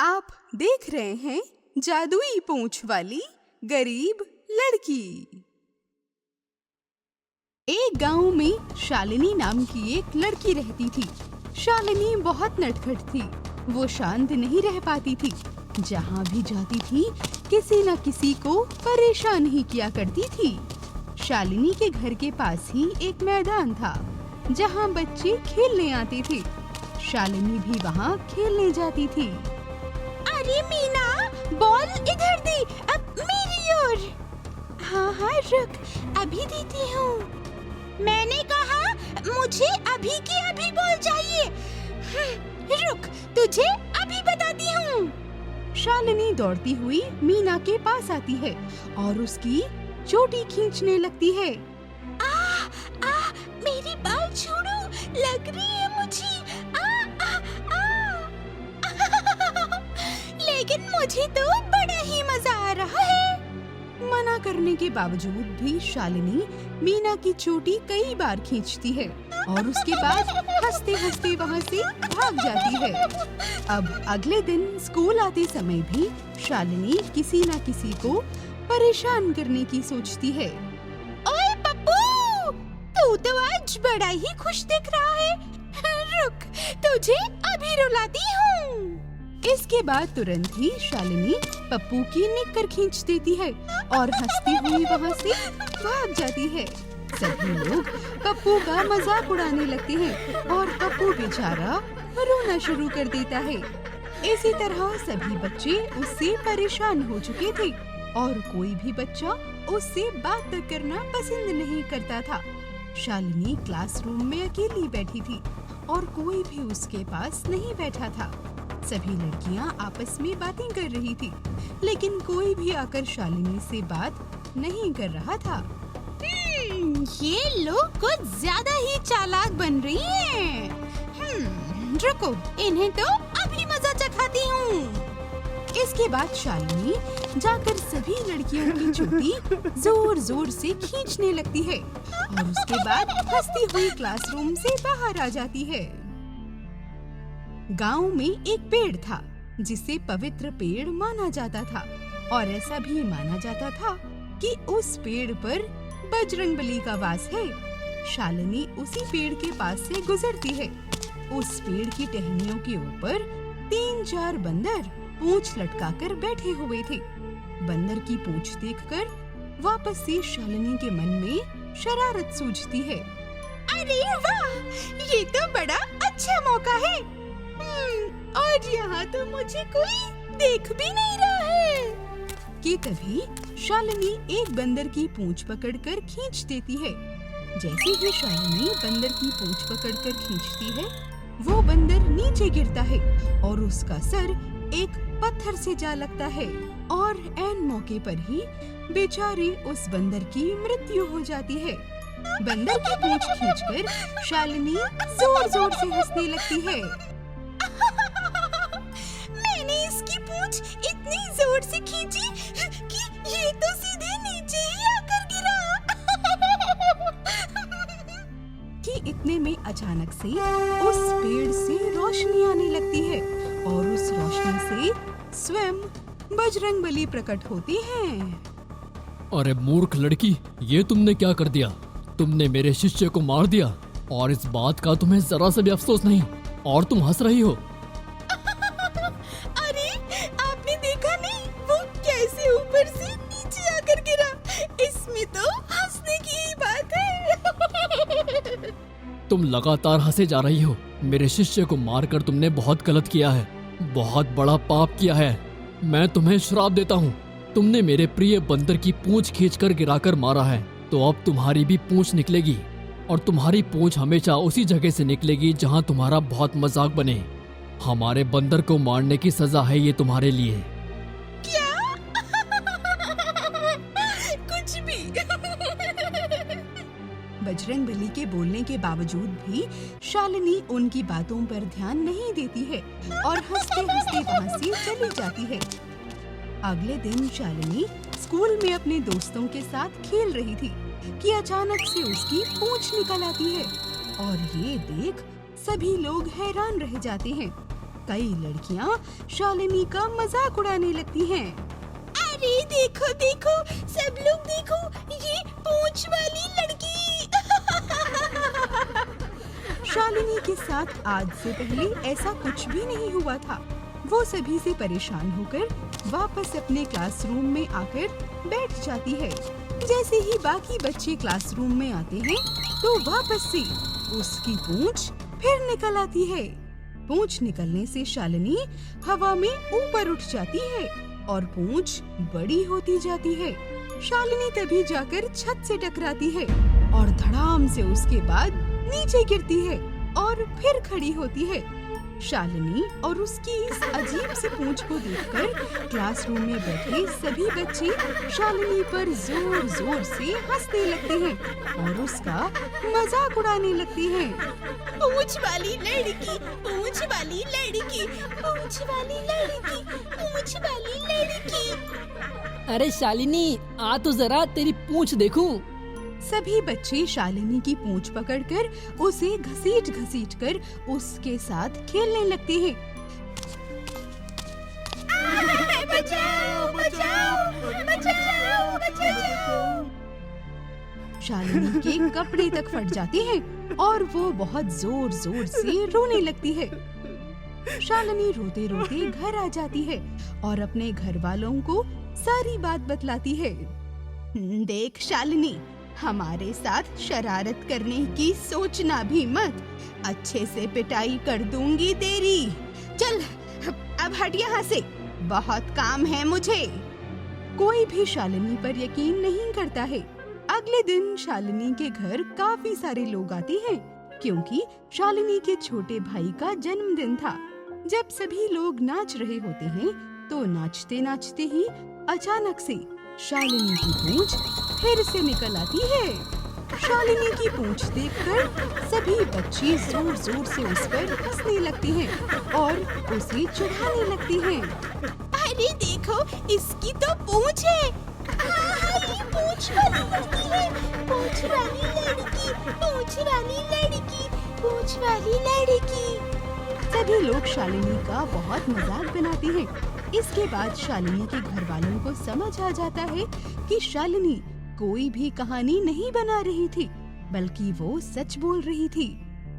आप देख रहे हैं जादुई पूंछ वाली गरीब लड़की। एक गांव में शालिनी नाम की एक लड़की रहती थी। शालिनी बहुत नटखट थी। वो शांत नहीं रह पाती थी। जहाँ भी जाती थी किसी न किसी को परेशान ही किया करती थी। शालिनी के घर के पास ही एक मैदान था जहाँ बच्चे खेलने आते थे। शालिनी भी वहाँ खेलने जाती थी। अरे मीना, बॉल इधर दे, अब मेरी ओर। हाँ रुक, अभी देती हूँ। मैंने कहा मुझे अभी की अभी बॉल चाहिए। रुक, तुझे अभी बताती हूँ। शालिनी दौड़ती हुई मीना के पास आती है और उसकी चोटी खींचने लगती है। मेरी बाल छोड़ो, लग रही है मुझे। लेकिन मुझे तो बड़ा ही मजा आ रहा है। मना करने के बावजूद भी शालिनी मीना की चोटी कई बार खींचती है और उसके बाद हंसते हंसते वहाँ से भाग जाती है। अब अगले दिन स्कूल आते समय भी शालिनी किसी न किसी को परेशान करने की सोचती है। ओए पप्पू, तू तो आज बड़ा ही खुश दिख रहा है। रुक, तुझे अभी रुलाती हूँ। इसके बाद तुरंत ही शालिनी पप्पू की निक्कर खींच देती है और हंसती हुई वहाँ से भाग जाती है। सभी लोग पप्पू का मजाक उड़ाने लगते हैं और पप्पू बेचारा रोना शुरू कर देता है। इसी तरह सभी बच्चे उससे परेशान हो चुके थे और कोई भी बच्चा उससे बात तक करना पसंद नहीं करता था। शालिनी क्लासरूम में अकेली बैठी थी और कोई भी उसके पास नहीं बैठा था। सभी लड़कियां आपस में बातें कर रही थी, लेकिन कोई भी आकर शालिनी से बात नहीं कर रहा था। ये लोग कुछ ज्यादा ही चालाक बन रही हैं। रुको, इन्हें तो अभी मजा चखाती हूँ। इसके बाद शालिनी जाकर सभी लड़कियों की चोटी जोर जोर से खींचने लगती है और उसके बाद हंसती हुई क्लासरूम से बाहर आ जाती है। गांव में एक पेड़ था जिसे पवित्र पेड़ माना जाता था और ऐसा भी माना जाता था कि उस पेड़ पर बजरंगबली का वास है। शालिनी उसी पेड़ के पास से गुजरती है। उस पेड़ की टहनियों के ऊपर 3-4 बंदर पूंछ लटकाकर बैठे हुए थे। बंदर की पूंछ देखकर वापस से शालिनी के मन में शरारत सूझती है। अरे वाह, ये तो बड़ा अच्छा मौका है। और यहाँ तो मुझे कोई देख भी नहीं रहा है। कि तभी शालिनी एक बंदर की पूंछ पकड़कर खींच देती है। जैसे ही शालिनी बंदर की पूंछ पकड़कर खींचती है, वो बंदर नीचे गिरता है और उसका सर एक पत्थर से जा लगता है और ऐन मौके पर ही बेचारी उस बंदर की मृत्यु हो जाती है। बंदर की पूंछ खींचकर शालिनी जोर जोर से हंसने लगती है। मैंने इसकी पूंछ इतनी जोर से खींची कि ये तो सीधे नीचे ही आकर गिरा। कि इतने में अचानक से उस पेड़ से रोशनी आने लगती है और उस रोशनी से स्वयं बजरंगबली प्रकट होती हैं। अरे मूर्ख लड़की, ये तुमने क्या कर दिया? तुमने मेरे शिष्य को मार दिया और इस बात का तुम्हें जरा सा भी अफसोस नहीं और तुम हंस रही हो। अरे आपने देखा नहीं, वो कैसे ऊपर से नीचे आकर गिरा। इसमें तो हंसने की ही बात है। तुम लगातार हंसे जा रही हो। मेरे शिष्य को मारकर तुमने बहुत गलत किया है, बहुत बड़ा पाप किया है। मैं तुम्हें श्राप देता हूँ। तुमने मेरे प्रिय बंदर की पूंछ खींचकर गिराकर मारा है, तो अब तुम्हारी भी पूंछ निकलेगी और तुम्हारी पूंछ हमेशा उसी जगह से निकलेगी जहाँ तुम्हारा बहुत मजाक बने। हमारे बंदर को मारने की सजा है ये तुम्हारे लिए। क्या? कुछ भी। बजरंगबली के बोलने के बावजूद भी शालिनी उनकी बातों पर ध्यान नहीं देती है और हंसते हंसते वहाँ से चली जाती है। अगले दिन शालिनी स्कूल में अपने दोस्तों के साथ खेल रही थी कि अचानक से उसकी पूंछ निकल आती है और ये देख सभी लोग हैरान रह जाते हैं। कई लड़कियां शालिनी का मजाक उड़ाने लगती हैं। अरे देखो देखो, सब लोग देखो, ये पूंछ वाली लड़की। शालिनी के साथ आज से पहले ऐसा कुछ भी नहीं हुआ था। वो सभी से परेशान होकर वापस अपने क्लासरूम में आकर बैठ जाती है। जैसे ही बाकी बच्चे क्लासरूम में आते हैं तो वापस से उसकी पूंछ फिर निकल आती है। पूंछ निकलने से शालिनी हवा में ऊपर उठ जाती है और पूंछ बड़ी होती जाती है। शालिनी तभी जाकर छत से टकराती है और धड़ाम से उसके बाद नीचे गिरती है और फिर खड़ी होती है। शालिनी और उसकी इस अजीब सी पूंछ को देखकर क्लासरूम में बैठे सभी बच्चे शालिनी पर जोर जोर से हंसने लगते हैं और उसका मजाक उड़ाने लगते हैं। पूंछ वाली लड़की, पूंछ वाली लड़की, पूंछ वाली लड़की, पूंछ वाली लड़की। अरे शालिनी, आ तो जरा तेरी पूंछ देखूं। सभी बच्चे शालिनी की पूंछ पकड़कर उसे घसीट घसीट कर उसके साथ खेलने लगते हैं। बचाओ, बचाओ, बचाओ, बचाओ। शालिनी के कपड़े तक फट जाते हैं और वो बहुत जोर जोर से रोने लगती है। शालिनी रोते रोते घर आ जाती है और अपने घर वालों को सारी बात बतलाती है। देख शालिनी, हमारे साथ शरारत करने की सोचना भी मत, अच्छे से पिटाई कर दूंगी तेरी। चल अब हट यहाँ से, बहुत काम है मुझे। कोई भी शालिनी पर यकीन नहीं करता है। अगले दिन शालिनी के घर काफी सारे लोग आते हैं क्योंकि शालिनी के छोटे भाई का जन्मदिन था। जब सभी लोग नाच रहे होते हैं तो नाचते नाचते ही अचानक से शालिनी की पूंछ फिर से निकल आती है। शालिनी की पूंछ देखकर सभी बच्चे जोर जोर से उस पर हंसने लगते हैं और उसे चिढ़ाने लगते हैं। अरे देखो, इसकी तो पूंछ है। ये पूंछ वाली लड़की है, पूंछ वाली लड़की, पूंछ वाली लड़की, पूंछ वाली लड़की। सभी लोग शालिनी का बहुत मजाक बनाते हैं। इसके बाद शालिनी के घर वालों को समझ आ जाता है कि शालिनी कोई भी कहानी नहीं बना रही थी, बल्कि वो सच बोल रही थी।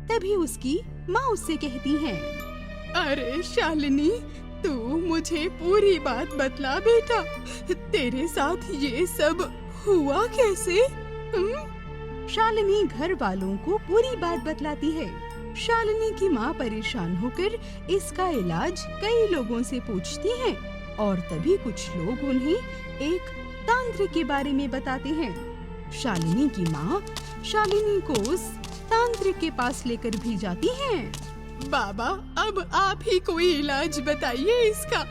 तभी उसकी माँ उससे कहती है, अरे शालिनी, तू मुझे पूरी बात बतला बेटा, तेरे साथ ये सब हुआ कैसे? शालिनी घर वालों को पूरी बात बतलाती है। शालिनी की माँ परेशान होकर इसका इलाज कई लोगों से पूछती हैं और तभी कुछ लोग उन्हें एक तांत्रिक के बारे में बताते हैं। शालिनी की माँ शालिनी को उस तांत्रिक के पास लेकर भी जाती हैं। बाबा, अब आप ही कोई इलाज बताइए इसका,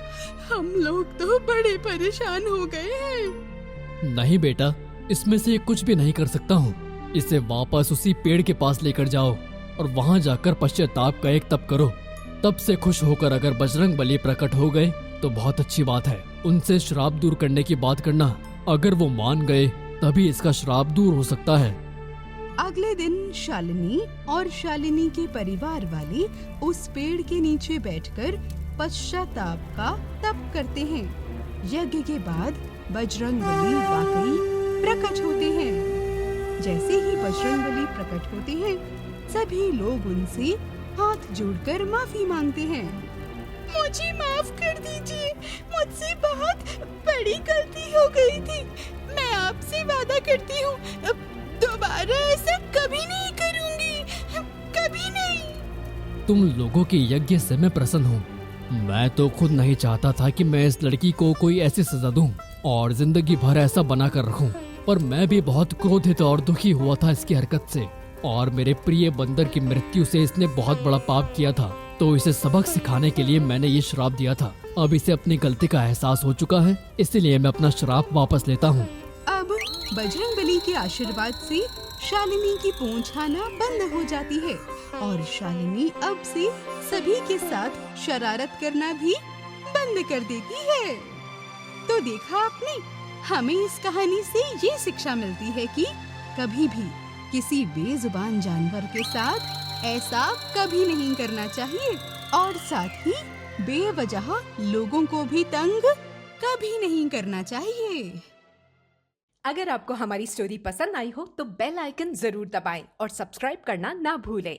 हम लोग तो बड़े परेशान हो गए हैं। नहीं बेटा, इसमें से कुछ भी नहीं कर सकता हूँ। इसे वापस उसी पेड़ के पास लेकर जाओ और वहाँ जाकर पश्चाताप का एक तप करो। तब से खुश होकर अगर बजरंगबली प्रकट हो गए तो बहुत अच्छी बात है। उनसे श्राप दूर करने की बात करना, अगर वो मान गए तभी इसका श्राप दूर हो सकता है। अगले दिन शालिनी और शालिनी के परिवार वाले उस पेड़ के नीचे बैठकर पश्चाताप का तप करते हैं। यज्ञ के बाद बजरंगबली वाकई प्रकट होते हैं। जैसे ही बजरंगबली प्रकट होते हैं, सभी लोग उनसे हाथ जोड़कर माफी मांगते हैं। मुझे माफ कर दीजिए, मुझसे बहुत बड़ी गलती हो गई थी। मैं आपसे वादा करती हूँ, दोबारा ऐसा कभी नहीं करूँगी, कभी नहीं। तुम लोगों के यज्ञ से मैं प्रसन्न हूँ। मैं तो खुद नहीं चाहता था कि मैं इस लड़की को कोई ऐसी सजा दूं और जिंदगी भर ऐसा बना कर रखूं, पर मैं भी बहुत क्रोधित और दुखी हुआ था इसकी हरकत से। और मेरे प्रिय बंदर की मृत्यु से इसने बहुत बड़ा पाप किया था, तो इसे सबक सिखाने के लिए मैंने ये श्राप दिया था। अब इसे अपनी गलती का एहसास हो चुका है, इसलिए मैं अपना श्राप वापस लेता हूँ। अब बजरंगबली के आशीर्वाद से शालिनी की पूंछ आना बंद हो जाती है और शालिनी अब से सभी के साथ शरारत करना भी बंद कर देती है। तो देखा आपने, हमें इस कहानी से ये शिक्षा मिलती है कि कभी भी किसी बेजुबान जानवर के साथ ऐसा कभी नहीं करना चाहिए। और साथ ही बेवजह लोगों को भी तंग कभी नहीं करना चाहिए। अगर आपको हमारी स्टोरी पसंद आई हो तो बेल आइकन जरूर दबाएं और सब्सक्राइब करना ना भूलें।